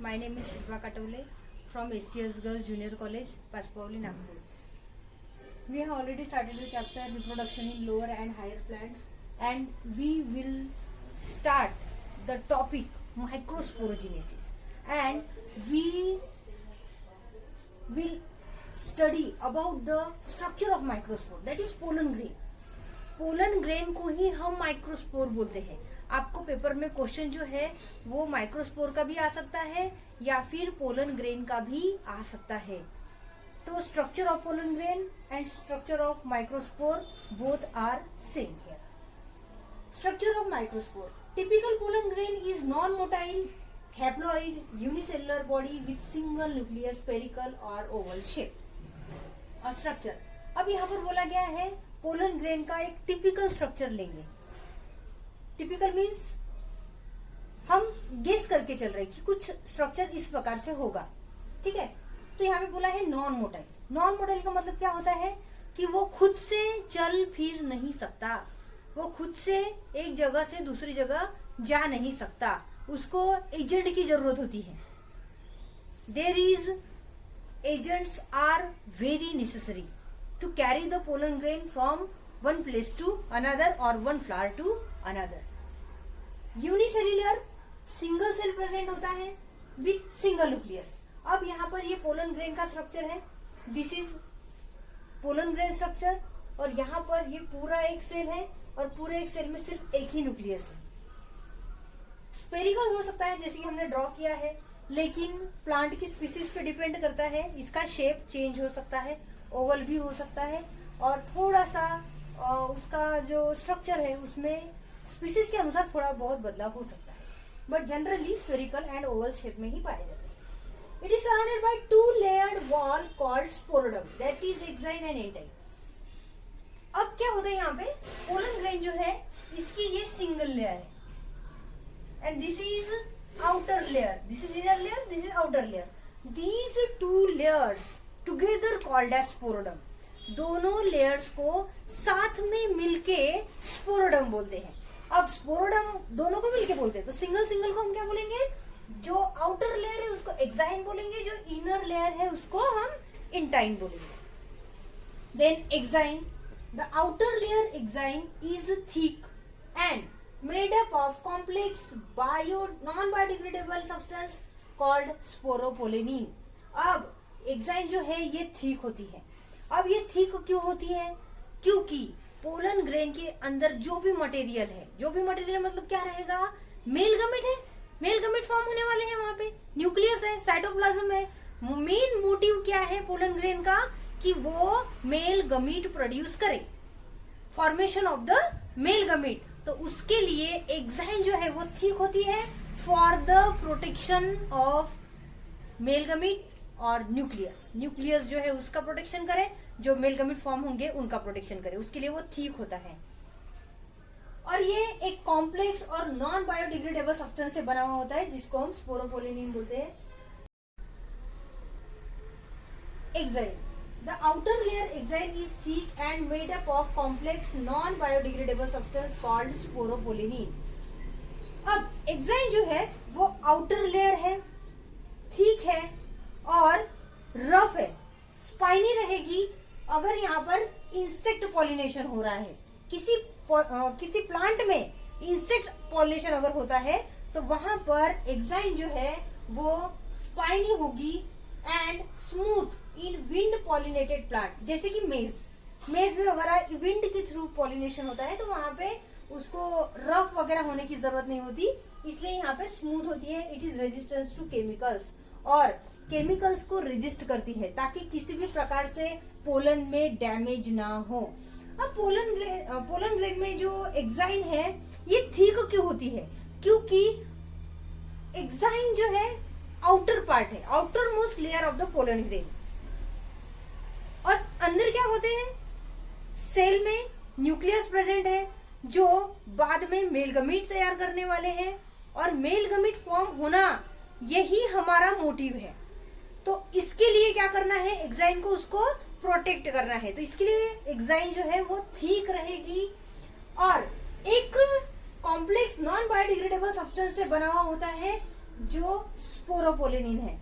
My name is Shilpa Katole from SCS Girls Junior College, Paspavli, Nagpur. We have already started the chapter reproduction in lower and higher plants, and we will start the topic microsporogenesis, and we will study about the structure of microspore, that is pollen grain. Pollen grain को ही हम microspore बोलते हैं. आपको paper में question जो है वो microspore का भी आ सकता है या फिर पोलन ग्रेन का भी आ सकता है. तो structure of pollen grain and structure of microspore both are same here. Structure of microspore. Typical pollen grain is non motile haploid unicellular body with single nucleus spherical और ओवल शेप. स्ट्रक्चर अब यहाँ पर बोला गया है pollen grain का एक typical structure लेंगे. टिपिकल मीन्स हम गेस करके चल रहे हैं कि कुछ स्ट्रक्चर इस प्रकार से होगा. ठीक है. तो यहाँ पे बोला है नॉन मोटाइल. नॉन मोटाइल का मतलब क्या होता है कि वो खुद से चल फिर नहीं सकता, वो खुद से एक जगह से दूसरी जगह जा नहीं सकता, उसको एजेंट की जरूरत होती है. There is agents are very necessary to carry the pollen grain from one place to another or one flower to another. Unicellular single cell present होता है with single nucleus. अब यहाँ पर ये pollen grain का स्ट्रक्चर है. This is pollen grain structure और यहाँ पर ये पूरा एक सेल है और पूरे एक सेल में सिर्फ एक ही न्यूक्लियस है. स्पेरिकल हो सकता है जैसे कि हमने ड्रॉ किया है, लेकिन प्लांट की स्पीसीज पे डिपेंड करता है. इसका शेप चेंज हो सकता है, ओवल भी हो सकता है और थोड़ा सा उसका जो स्ट्रक्चर है उसमें स्पीसीज के अनुसार थोड़ा बहुत बदलाव हो सकता है, but generally spherical and oval shape में ही पाया जाता है. It is surrounded by two layered wall called sporoderm, that is exine and intine. अब क्या होता है यहाँ पे पोलन ग्रेन जो है इसकी ये सिंगल लेयर है and this is outer layer, this is inner layer, this is outer layer. These two layers together called as sporoderm. दोनों लेयर्स को साथ में मिलके स्पोरोडम बोलते हैं. अब स्पोरोडम दोनों को मिलके बोलते हैं तो सिंगल सिंगल को हम क्या बोलेंगे, जो आउटर लेयर है उसको एक्साइन बोलेंगे, जो इनर लेयर है उसको हम इंटाइन बोलेंगे. Then exine, the outer layer exine is thick and made up of complex non biodegradable substance called sporopollenin. अब एक्साइन जो है ये थिक होती है. अब ये थिक क्यों होती है, क्योंकि पोलन ग्रेन के अंदर जो भी मटेरियल है, जो भी मटेरियल मतलब क्या रहेगा, मेल गमेट है, मेल गमेट फॉर्म होने वाले हैं. वहां पे न्यूक्लियस है, साइटोप्लाज्म है. मेन मोटिव क्या है पोलन ग्रेन का कि वो मेल गमीट प्रोड्यूस करे, formation of the male gamete. तो उसके लिए एक्साइन जो है वो थिक होती है for the protection of male gamete और न्यूक्लियस. न्यूक्लियस जो है उसका प्रोटेक्शन करे, जो मेल गमीट फॉर्म होंगे उनका प्रोटेक्शन करे, उसके लिए वो ठीक होता है. और ये एक कॉम्प्लेक्स और नॉन बायोडिग्रेडेबल सब्सटेंस से बना हुआ होता है जिसको हम स्पोरोपोलेनिन बोलते हैं. Exine, the outer layer exine is thick and made up of complex non biodegradable substance called sporopollenin. अब एक्साइन जो है वो आउटर लेयर है, ठीक है और रफ है, स्पाइनी रहेगी. अगर यहाँ पर इंसेक्ट पॉलिनेशन हो रहा है, किसी प्लांट में इंसेक्ट पॉलिनेशन अगर होता है तो वहां पर एक्साइन जो है वो स्पाइनी होगी and smooth in wind pollinated plant. जैसे कि मेज में वगैरह विंड के थ्रू पॉलिनेशन होता है तो वहां पे उसको रफ वगैरह होने की जरूरत नहीं होती, इसलिए यहाँ पे स्मूथ होती है. It is resistance to chemicals और केमिकल्स को रेजिस्ट करती है ताकि किसी भी प्रकार से पोलन में डैमेज ना हो. अब पोलन ग्रेन में जो एक्साइन है ये थिक क्यों होती है, क्योंकि एक्साइन जो है आउटर पार्ट है, outer most layer of the pollen grain. और अंदर क्या होते हैं, सेल में न्यूक्लियस प्रेजेंट है जो बाद में मेल गमीट तैयार करने वाले हैं. और मेल गमीट फॉर्म होना यही हमारा मोटिव है. तो इसके लिए क्या करना है, एक्साइन को उसको प्रोटेक्ट करना है. तो इसके लिए एक्साइन जो है वो थिक रहेगी और एक कॉम्प्लेक्स नॉन बायोडिग्रेडेबल सब्सटेंस से बना हुआ होता है जो स्पोरोपोलिनिन है,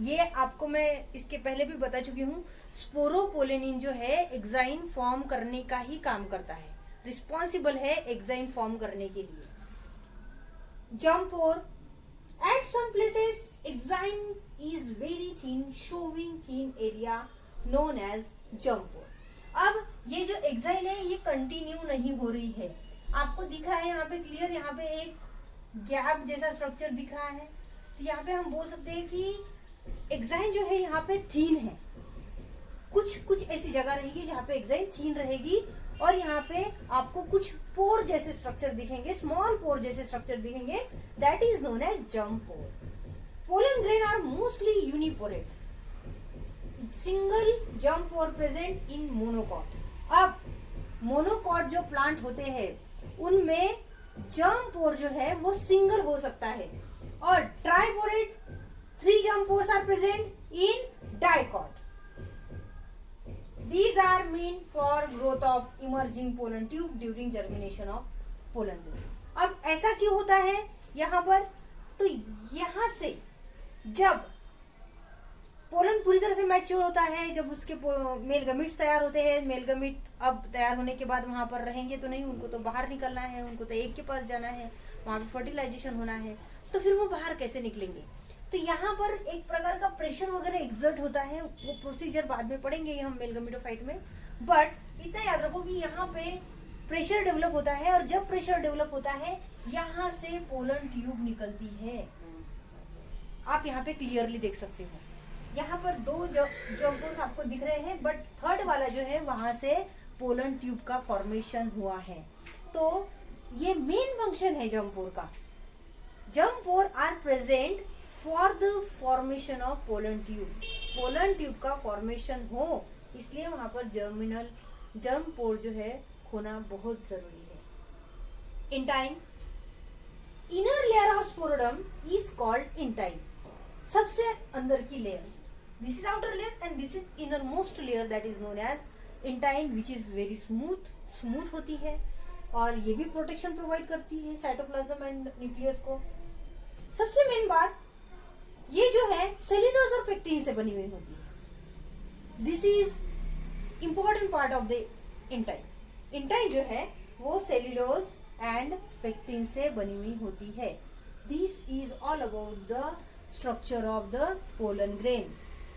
ये आपको मैं इसके पहले भी बता चुकी हूँ। स्पोरोपोलिनिन जो है एग्जाइन फॉर्म करने का ही काम करता है, रिस्पॉन्सिबल है एग्जाइन फॉर्म करने के लिए। जम्पोर, at some places exine is very thin, showing thin area known as jumper। अब ये जो एक्साइन है ये कंटिन्यू नहीं हो रही है, आपको दिख रहा है यहाँ पे क्लियर, यहाँ पे एक गैप जैसा स्ट्रक्चर दिख रहा है। तो यहाँ पे हम बोल सकते हैं कि एक्साइन जो है यहाँ पे थीन है। कुछ ऐसी जगह रहेगी जहाँ पे एक्साइन थीन रहेगी और यहाँ पे आपको कुछ पोर जैसे स्ट्रक्चर दिखेंगे, स्मॉल पोर जैसे स्ट्रक्चर दिखेंगे, that is known as jump pour. Pollen grain are mostly यूनिपोरेट, single jump pore present in monocot. अब मोनोकॉट जो प्लांट होते हैं उनमें जम्प पोर जो है वो सिंगल हो सकता है, और ट्राइपोरेट 3 जम्प pores are present in dicot. These are mean for growth of emerging pollen tube during germination of pollen grain। अब ऐसा क्यों होता है यहाँ पर? तो यहाँ से जब पोलन पूरी तरह से मैच्योर होता है, जब उसके मेल गमीट्स तैयार होते हैं, मेल गमीट अब तैयार होने के बाद वहां पर रहेंगे तो नहीं, उनको तो बाहर निकलना है, उनको तो एक के पास जाना है, वहां पे फर्टिलाइजेशन होना है, तो फिर वो बाहर कैसे निकलेंगे? तो यहाँ पर एक प्रकार का प्रेशर वगैरह एक्सर्ट होता है, वो प्रोसीजर बाद में पढ़ेंगे हम मेल गमीटोफाइट में। बट इतना याद रखो कि यहाँ पे प्रेशर डेवलप होता है, और जब प्रेशर डेवलप होता है यहाँ से पोलन ट्यूब निकलती है। आप यहाँ पे क्लियरली देख सकते हो, यहाँ पर 2 जम्पोर्स आपको दिख रहे हैं, बट थर्ड वाला जो है वहां से पोलन ट्यूब का फॉर्मेशन हुआ है। तो ये मेन फंक्शन है जम्पोर का। Germ pore are present for the formation of pollen tube. Pollen tube का फॉर्मेशन हो इसलिए वहां पर जर्मिनल जम्पोर जो है होना बहुत जरूरी है। Intine, inner layer of sporoderm is called intine. सबसे अंदर की layer, this is outer layer and this is inner most layer, that is known as intine, which is very smooth होती है, और ये भी प्रोटेक्शन प्रोवाइड करती है साइटोप्लाज्म एंड न्यूक्लियस को। सबसे मेन बात, ये जो है सेल्यूलोज और पेक्टिन से बनी हुई होती है। This is important part of the intine. Intine जो है वो सेल्यूलोज एंड पेक्टिन से बनी हुई होती है। This is all about the structure of the pollen grain.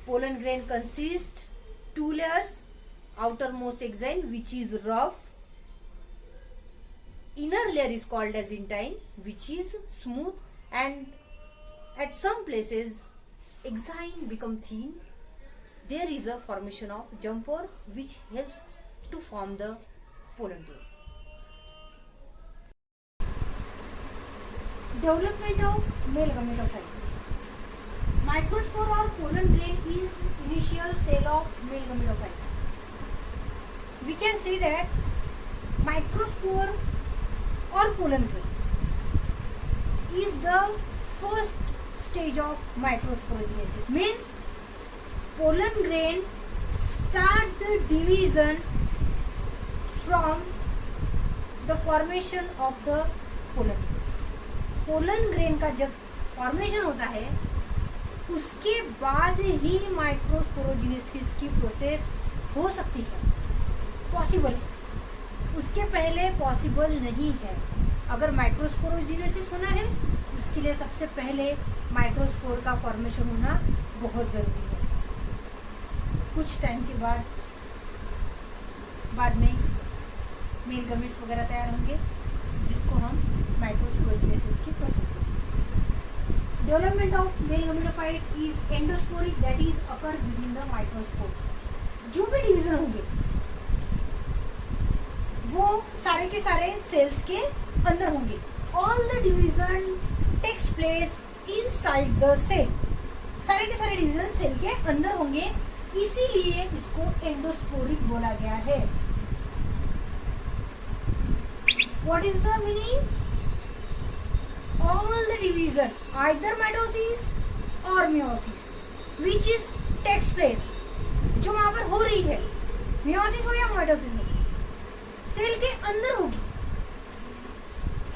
Pollen grain consist 2 layers, outermost exine which is rough, inner layer is called as intine which is smooth, and at some places exine become thin. There is a formation of jumper which helps to form the pollen grain. Development of male gametophyte. Microspore or pollen grain is initial cell of male gametophyte. We can say that microspore or pollen grain is the first stage of microsporogenesis. Means pollen grain start the division from the formation of the pollen. pollen grain का जब formation होता है उसके बाद ही microsporogenesis की process हो सकती है, पॉसिबल है, उसके पहले पॉसिबल नहीं है। अगर माइक्रोस्पोरोजेनेसिस होना है उसके लिए सबसे पहले माइक्रोस्पोर का फॉर्मेशन होना बहुत ज़रूरी है। कुछ टाइम के बाद में मेल गमीट्स वगैरह तैयार होंगे जिसको हम माइक्रोस्पोरोजेनेसिस की प्रोसेस कहते हैं। Development of male gametophyte is endosporic, that is occur within the microspore. जो भी डिवीजन होंगे वो सारे के सारे सेल्स के अंदर होंगे। All the division takes place inside the cell. सारे के सारे डिवीजन सेल के अंदर होंगे, इसीलिए इसको एंडोस्पोरिक बोला गया है। What is the meaning? All the division either mitosis और meiosis which is takes place, जो वहां पर हो रही है, मियोसिस हो या माइटोसिस हो, सेल के अंदर होगी,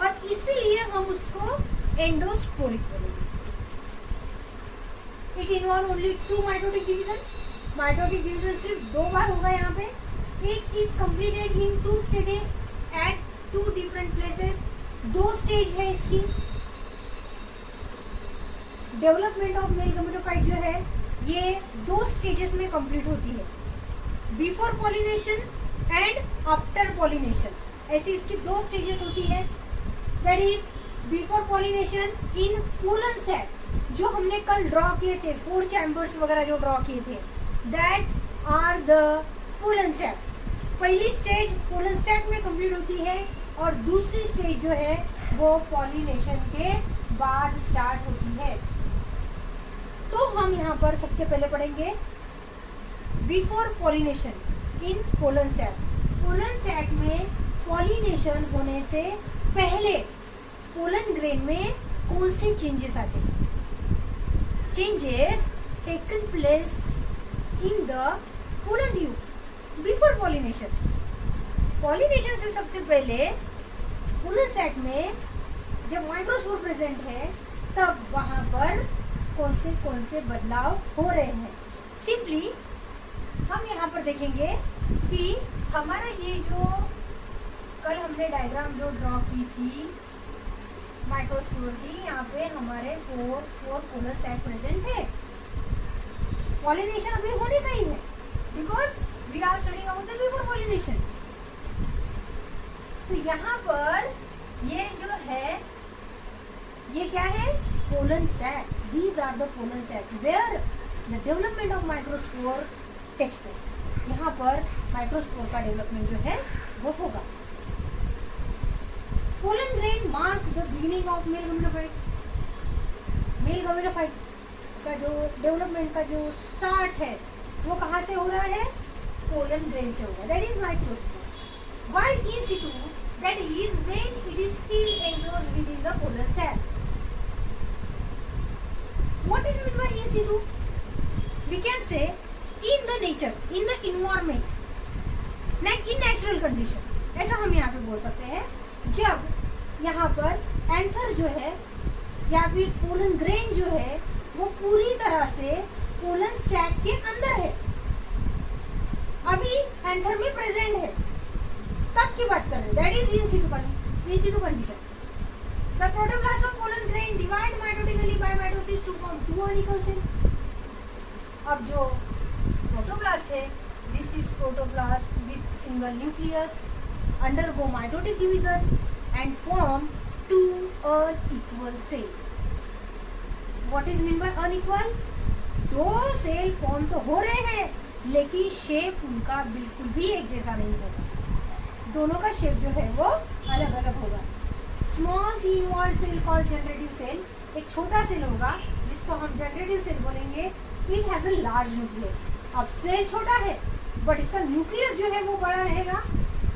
और इसीलिए हम उसको एंडोस्पोरिक बोलेंगे। It involve only 2 mitotic division, mitotic division सिर्फ 2 बार होगा यहाँ पे। It is completed in 2 stage at 2 different places, 2 stage है इसकी। डेवलपमेंट ऑफ मेल गमेटोफाइट जो है ये 2 स्टेजेस में कंप्लीट होती है, before pollination and after pollination, ऐसी इसकी 2 स्टेजेस होती है। That is before pollination in pollen sac, जो हमने कल ड्रॉ किए थे 4 चैम्बर्स वगैरह जो ड्रॉ किए थे, that are the pollen sac. पहली स्टेज पोलन सैक में कंप्लीट होती है और दूसरी स्टेज जो है वो पॉलिनेशन के बाद स्टार्ट होती है। तो हम यहाँ पर सबसे पहले पढ़ेंगे before pollination in pollen sac. Pollen sac में पॉलिनेशन होने से पहले पोलन ग्रेन में कौन से चेंजेस आते हैं? Changes taken place in the pollen tube before pollination. Pollination से सबसे पहले पोलन सैक में जब माइक्रोस्पोर प्रेजेंट है तब वहां पर कौन से बदलाव हो रहे हैं। सिंपली हम यहाँ पर देखेंगे कि हमारा ये जो कल हमने डायग्राम जो ड्रॉ की थी माइक्रोस्पोर की, यहाँ पे हमारे 4 पोलर सैक प्रेजेंट है। पॉलिनेशन अभी होने का ही है because we are studying about the before pollination. तो यहाँ पर ये जो है ये क्या है? Pollen sac. These are the pollen sacs where the development of microspore takes place. यहाँ पर माइक्रोस्पोर का डेवलपमेंट जो है वो होगा। Pollen grain marks the beginning of male gametophyte. Male gametophyte का जो डेवलपमेंट का जो स्टार्ट है वो कहाँ से हो रहा है? पोलन ग्रेन से होगा, that is microspore. While in situ, that is when it is still enclosed within the pollen sac. What is meant by in situ? We can say in the nature, in the environment, like in natural condition. ऐसा हम यहाँ पे बोल सकते हैं जब यहाँ पर एंथर जो है या फिर पोलन ग्रेन जो है वो पूरी तरह से पोलन सैक के अंदर है, अभी एंथर में प्रेजेंट है, तब की बात कर रहे हैं। That is in Situ condition. The protoplast of pollen grain divide mitotically by mitosis to form 2 unequal cells. अब जो प्रोटोप्लास्ट है, this is protoplasm with single nucleus, undergo mitotic division and form 2 unequal cells. What is mean by unequal? 2 cell form तो हो रहे हैं लेकिन shape उनका बिल्कुल भी एक जैसा नहीं होगा, दोनों का शेप जो है वो अलग अलग होगा। Small involve cell called generative cell, एक छोटा सेल होगा जिसको हम जनरेटिव सेल बोलेंगे। It has a large nucleus. अब सेल छोटा है बट इसका न्यूक्लियस जो है वो बड़ा रहेगा।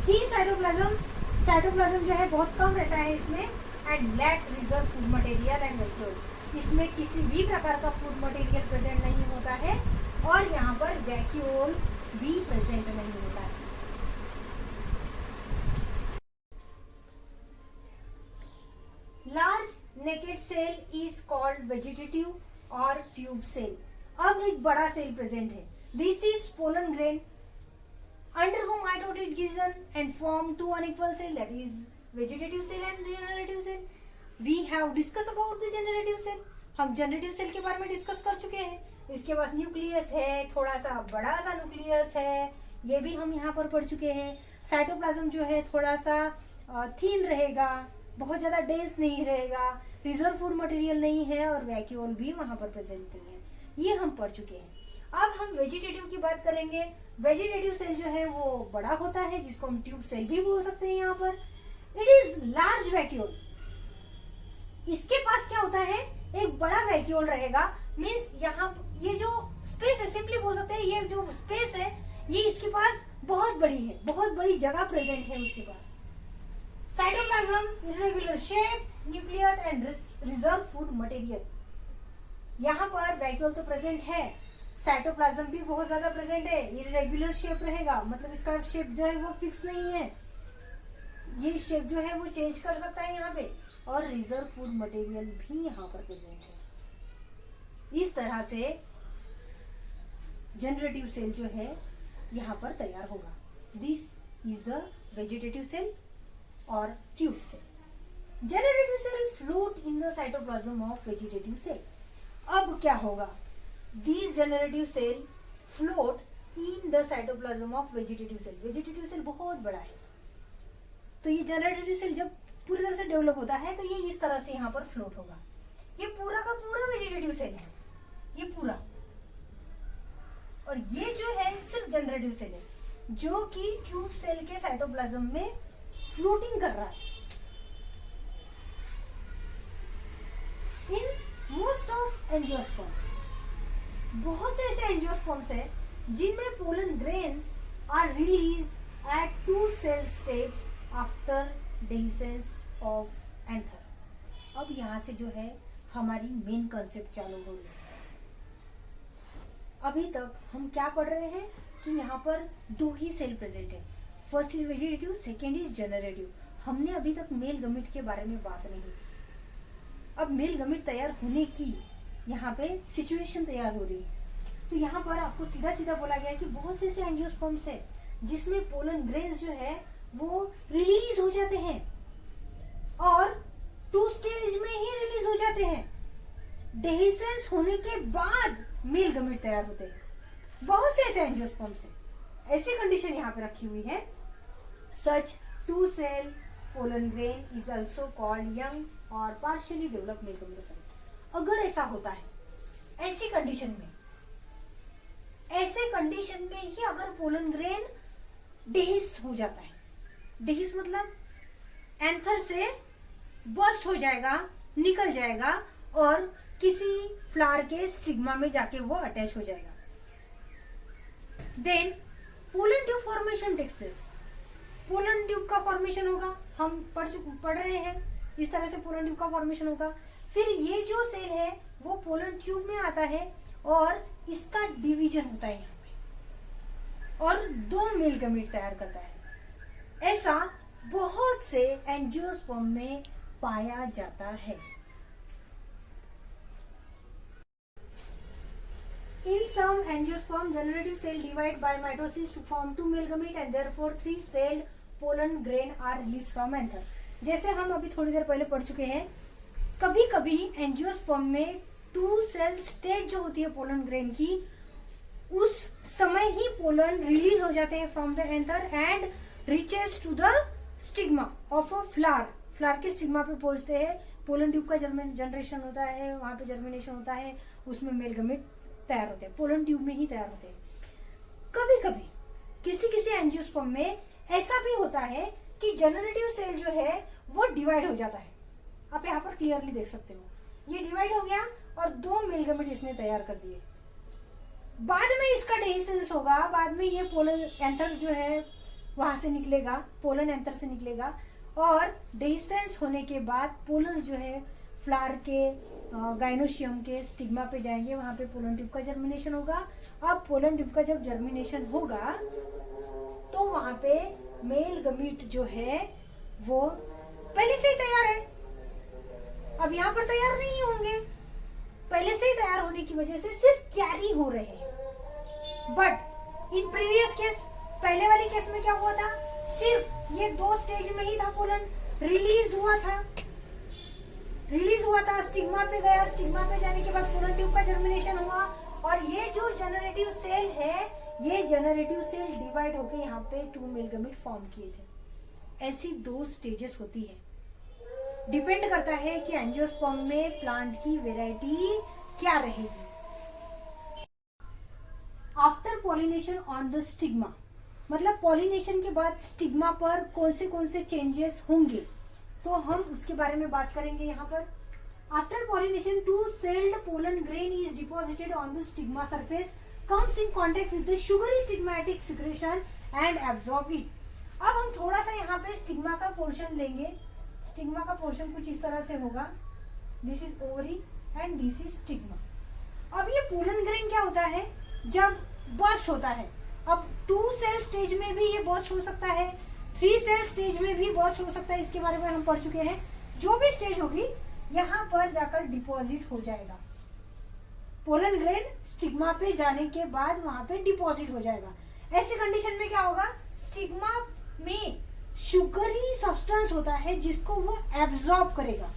थीन साइटोप्लाज्म जो है बहुत कम रहता है इसमें and lack reserve food material and vacuole. इसमें किसी भी प्रकार का फूड मटेरियल प्रेजेंट नहीं होता है और यहाँ पर वैक्यूल भी प्रेजेंट नहीं होता है। Large naked cell is called vegetative और ट्यूब सेल। अब एक बड़ा सेल प्रेजेंट है, this is pollen grain, undergo mitotic division and form 2 unequal cell, that is vegetative cell and generative cell. We have discussed about the generative cell. हम generative cell के बारे में discuss कर चुके हैं। इसके पास न्यूक्लियस है, थोड़ा सा बड़ा सा न्यूक्लियस है, ये भी हम यहाँ पर पढ़ चुके हैं। साइटोप्लाज्म जो है थोड़ा सा थीन रहेगा, बहुत ज्यादा डेंस नहीं रहेगा, रिजर्व फूड मटेरियल नहीं है और वैक्यूल भी वहां पर प्रेजेंट नहीं है, ये हम पढ़ चुके हैं। अब हम वेजिटेटिव की बात करेंगे। वेजिटेटिव सेल जो है वो बड़ा होता है जिसको हम ट्यूब सेल भी बोल सकते हैं। यहाँ पर इट इज लार्ज वैक्यूल। इसके पास क्या होता है, एक बड़ा वैक्यूल रहेगा, मीन्स यहाँ ये जो स्पेस है, सिंपली बोल सकते हैं ये जो स्पेस है ये इसके पास बहुत बड़ी है, बहुत बड़ी जगह प्रेजेंट है उसके पास। Cytoplasm irregular shape, nucleus and reserve food material. यहाँ पर वैक्यूल तो प्रेजेंट है, साइटोप्लाज्म भी बहुत ज्यादा प्रेजेंट है, इरेगुलर शेप रहेगा, मतलब इसका शेप जो है वो फिक्स नहीं है, ये शेप जो है वो चेंज कर सकता है यहाँ पे, और रिजर्व फूड मटेरियल भी यहाँ पर प्रेजेंट है। इस इस तरह से जनरेटिव सेल जो है यहाँ पर तैयार होगा। This is the vegetative cell और tube cell. Generative cell float in the cytoplasm of vegetative cell. अब क्या होगा? This generative cell float in the cytoplasm of vegetative cell. Vegetative cell बहुत बड़ा है, तो ये जनरेटिव सेल जब पूरी तरह से डेवलप होता है तो ये इस तरह से यहाँ पर फ्लोट होगा। ये पूरा का पूरा वेजिटेटिव सेल है, ये पूरा, और ये जो है सिर्फ जनरेटिव सेल है जो कि ट्यूब सेल के साइटोप्लाज्म में फ्लोटिंग कर रहा है। इन मोस्ट ऑफ एंजियोस्पर्म, बहुत से ऐसे एंजियोस्पर्म्स है जिनमें pollen grains are release at 2 cell stage after dehiscence of anther. अब यहाँ से जो है हमारी मेन कंसेप्ट चालू हो रही है। अभी तक हम क्या पढ़ रहे हैं कि यहाँ पर 2 ही सेल प्रेजेंट है, first is vegetative, second is generative. हमने अभी तक मेल गमीट के बारे में बात नहीं की। अब मेल गमीट तैयार होने की यहाँ पे सिचुएशन तैयार हो रही है, तो यहाँ पर आपको सीधा सीधा बोला गया कि बहुत से ऐसे एंजियोस्पर्म्स है जिसमें पोलन ग्रेन्स जो है वो रिलीज हो जाते हैं और 2 स्टेज में ही रिलीज हो जाते हैं। डेhiscence होने के बाद मेल गमीट तैयार होते हैं। बहुत से ऐसे एंजियोस्पर्म्स है, ऐसी कंडीशन यहाँ पे रखी हुई है। Such 2 cell pollen grain is also called young और पार्शियली डेवलप मेल गमीट। अगर ऐसा होता है, ऐसी कंडीशन में, ऐसे कंडीशन में ही अगर पोलन ग्रेन डेहिस हो जाता है, डेहिस मतलब एंथर से बस्ट हो जाएगा, निकल जाएगा और किसी फ्लावर के स्टिग्मा में जाके वो अटैच हो जाएगा, then pollen tube formation takes place. Pollen tube का फॉर्मेशन होगा, हम पढ़ रहे हैं, इस तरह से पोलन ट्यूब का फॉर्मेशन होगा। फिर ये जो सेल है वो पोलन ट्यूब में आता है और इसका डिवीजन होता है यहाँ पे और 2 मेल गमीट तैयार करता है। ऐसा बहुत से एंजियोस्पर्म में पाया जाता है। In some angiosperm, generative cell divide by mitosis to form 2 male gamete and therefore 3-celled pollen grain are released from anther. जैसे हम अभी थोड़ी देर पहले पढ़ चुके हैं, कभी कभी एंजियोस्पर्म में 2 सेल स्टेज जो होती है पोलन ग्रेन की, उस समय ही पोलन रिलीज हो जाते हैं from the anther and reaches to the stigma of a flower. Flower के स्टिग्मा पे पहुंचते हैं, पोलन ट्यूब का जनरेशन होता है, वहां पे जर्मिनेशन होता है, उसमें मेल गमीट तैयार होते हैं, पोलन ट्यूब में ही तैयार होते हैं। कभी कभी किसी किसी एंजियोस्पर्म में ऐसा भी होता है कि जनरेटिव सेल जो है वो डिवाइड हो जाता है। आप यहाँ पर क्लियरली देख सकते हो, ये डिवाइड हो गया और 2 मेल गमीट इसने तैयार कर दिए। बाद में इसका डेhiscence होगा, बाद में ये पोलन एंथर जो है वहां से निकलेगा, पोलन एंथर से निकलेगा और डेhiscence होने के बाद पोलन जो है फ्लावर के गाइनोशियम के स्टिग्मा पे जाएंगे, वहां पे पोलन ट्यूब का जर्मिनेशन होगा। अब पोलन ट्यूब का जब जर्मिनेशन होगा तो वहां पे मेल गमीट जो है वो पहले से ही तैयार है, अब यहाँ पर तैयार नहीं होंगे, पहले से ही तैयार होने की वजह से सिर्फ कैरी हो रहे हैं। बट इन प्रीवियस केस, पहले वाले केस में क्या हुआ था, सिर्फ ये 2 स्टेज में ही था पोलन, रिलीज हुआ था, स्टिग्मा पे गया, स्टिग्मा पे जाने के बाद पोलन ट्यूब का जर्मिनेशन हुआ और ये जो जनरेटिव सेल है, ये जनरेटिव सेल डिवाइड होके यहाँ पे 2 मेल गमीट फॉर्म किए थे। ऐसी 2 स्टेजेस होती है, डिपेंड करता है कि एंजियोस्पर्म में प्लांट की वेराइटी क्या रहेगी। After pollination on the stigma, मतलब पॉलिनेशन के बाद स्टिग्मा पर कौन से चेंजेस होंगे, तो हम उसके बारे में बात करेंगे यहाँ पर। After pollination 2-celled pollen grain is deposited on the stigma surface, comes in contact with the sugary stigmatic secretion and absorb it. अब हम थोड़ा सा यहाँ पे स्टिग्मा का पोर्शन लेंगे। स्टिग्मा का पोर्शन कुछ इस तरह से होगा, this is ovary and this is stigma. अब ये पोलन ग्रेन क्या होता है, जब बर्स्ट होता है, अब 2 सेल स्टेज में भी ये बर्स्ट हो सकता है, 3 सेल स्टेज में भी बर्स्ट हो सकता है, इसके बारे में हम पढ़ चुके हैं। जो भी स्टेज होगी यहाँ पर जाकर डिपॉजिट हो जाएगा। पोलन ग्रेन स्टिग्मा पे जाने के बाद वहां पे डिपॉजिट हो जाएगा। ऐसी कंडीशन में क्या होगा, स्टिग्मा में शुगरी सब्सटेंस होता है जिसको वो एब्जॉर्ब करेगा।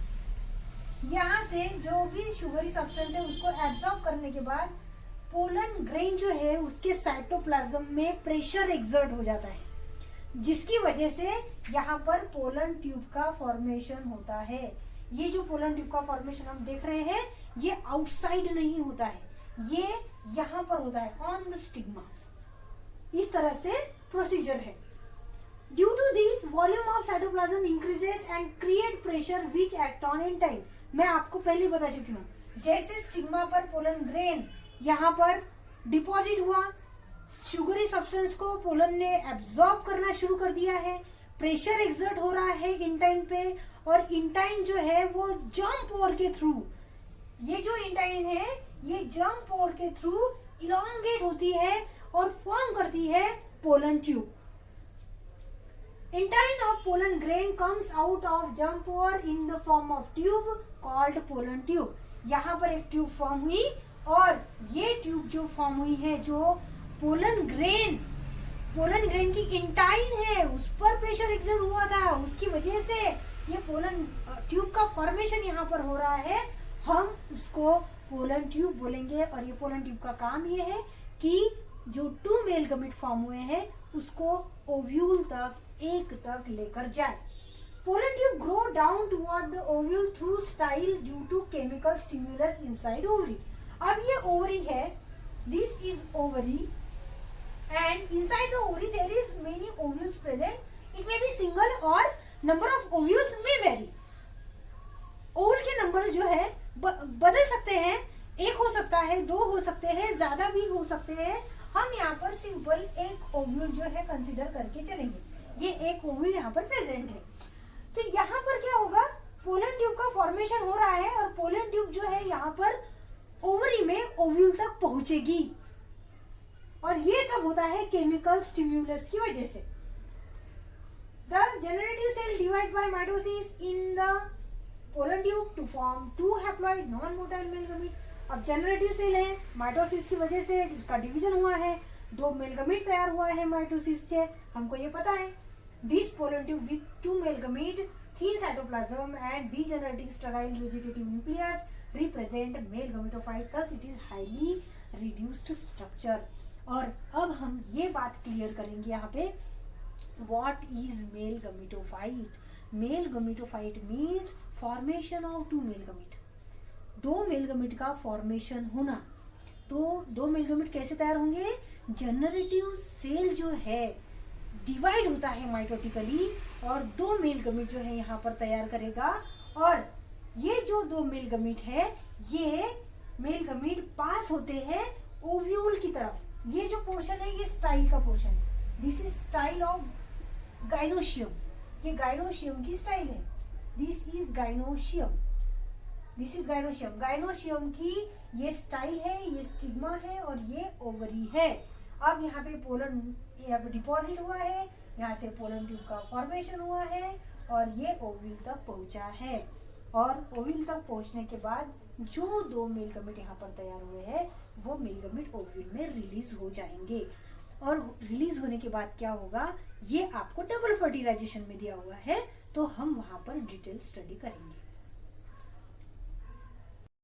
यहाँ से जो भी शुगरी सब्सटेंस है उसको एब्जॉर्ब करने के बाद पोलन ग्रेन जो है उसके साइटोप्लाज्म में प्रेशर एक्सर्ट हो जाता है, जिसकी वजह से यहाँ पर पोलन ट्यूब का फॉर्मेशन होता है। ये जो पोलन ट्यूब का फॉर्मेशन हम देख रहे हैं ये आउटसाइड नहीं होता है, ये यहाँ पर होता है ऑन द स्टिग्मा। इस तरह से प्रोसीजर है। Due to this volume of cytoplasm increases and create pressure which act on in time. मैं आपको पहले बता चुकी हूँ, जैसे स्टिग्मा पर पोलन ग्रेन यहाँ पर डिपॉजिट हुआ, शुगरी सब्सटेंस को पोलन ने एब्जॉर्ब करना शुरू कर दिया है, प्रेशर एक्सर्ट हो रहा है इंटाइन पे, और इंटाइन जो है वो जर्म पोर के थ्रू, ये जो इंटाइन है ये जर्म पोर के थ्रू इलोंगेट होती है और फॉर्म करती है pollen tube. Intine of pollen grain comes out of germ pore in the form of tube called pollen tube। यहाँ पर एक ट्यूब फॉर्म हुई और ये ट्यूब जो फॉर्म हुई है, जो पोलन ग्रेन की इंटाइन है उस पर प्रेशर एक्सर्ट हुआ था, उसकी वजह से ये पोलन ट्यूब का फॉर्मेशन यहाँ पर हो रहा है। हम उसको पोलन ट्यूब बोलेंगे और ये पोलन ट्यूब का काम ये है कि जो 2 मेल गमीट फॉर्म हुए हैं उसको ओव्यूल तक एक तक लेकर जाए। Pollen tube grow down toward the ovule through style due to chemical stimulus inside ovary. अब ये ओवरी है, this is ovary and inside the ovary there is many ovules present. It may be single और number of ovules may vary. Ovule के number जो है बदल सकते हैं, 1 हो सकता है, 2 हो सकते हैं, ज्यादा भी हो सकते हैं। हम यहाँ पर सिंपल एक ओव्यूल जो है कंसीडर करके चलेंगे। ये एक ओव्यूल यहाँ पर प्रेजेंट है। तो यहाँ पर क्या होगा, पोलन ट्यूब का फॉर्मेशन हो रहा है और पोलन ट्यूब जो है यहाँ पर ओवरी में ओव्यूल तक पहुंचेगी और ये सब होता है केमिकल स्टिम्युलस की वजह से। The generative cell divide by mitosis in the pollen tube to form 2 haploid non motile male gamete. अब जेनरेटिव सेल है, माइटोसिस की वजह से उसका डिवीजन हुआ है, 2 मेल गमीट तैयार हुआ है माइटोसिस से, हमको ये पता है। This pollen tube with 2 male gamete, thin cytoplasm and degenerating sterile vegetative nucleus represent male gametophyte, thus it is highly reduced structure। और अब हम ये बात क्लियर करेंगे यहाँ पे, what is male gametophyte? Male gametophyte means formation of 2 male gamete। 2 male gamete का formation होना। तो 2 मेल गमीट कैसे तैयार होंगे, जनरेटिव सेल जो है डिवाइड होता है माइटोटिकली और 2 मेल गमीट जो है यहाँ पर तैयार करेगा। और ये जो 2 मेल गमीट है, ये मेल गमीट पास होते हैं ओव्यूल की तरफ। ये जो पोर्शन है ये स्टाइल का पोर्शन है, this is style of gynoecium. ये गाइनोशियम की स्टाइल है, this is gynoecium, this is gynoecium. Gynoecium की ये स्टाइल है, ये स्टिग्मा है और ये ओवरी है। अब यहाँ पे पोलन यहाँ पे डिपॉजिट हुआ है, यहाँ से पोलन ट्यूब का फॉर्मेशन हुआ है और ये ओव्यूल तक पहुंचा है। और ओव्यूल तक पहुंचने के बाद जो 2 मेल गमीट यहाँ पर तैयार हुए हैं वो मेल गमीट ओव्यूल में रिलीज हो जाएंगे। और रिलीज होने के बाद क्या होगा, ये आपको डबल फर्टिलाइजेशन में दिया हुआ है, तो हम वहां पर डिटेल स्टडी करेंगे।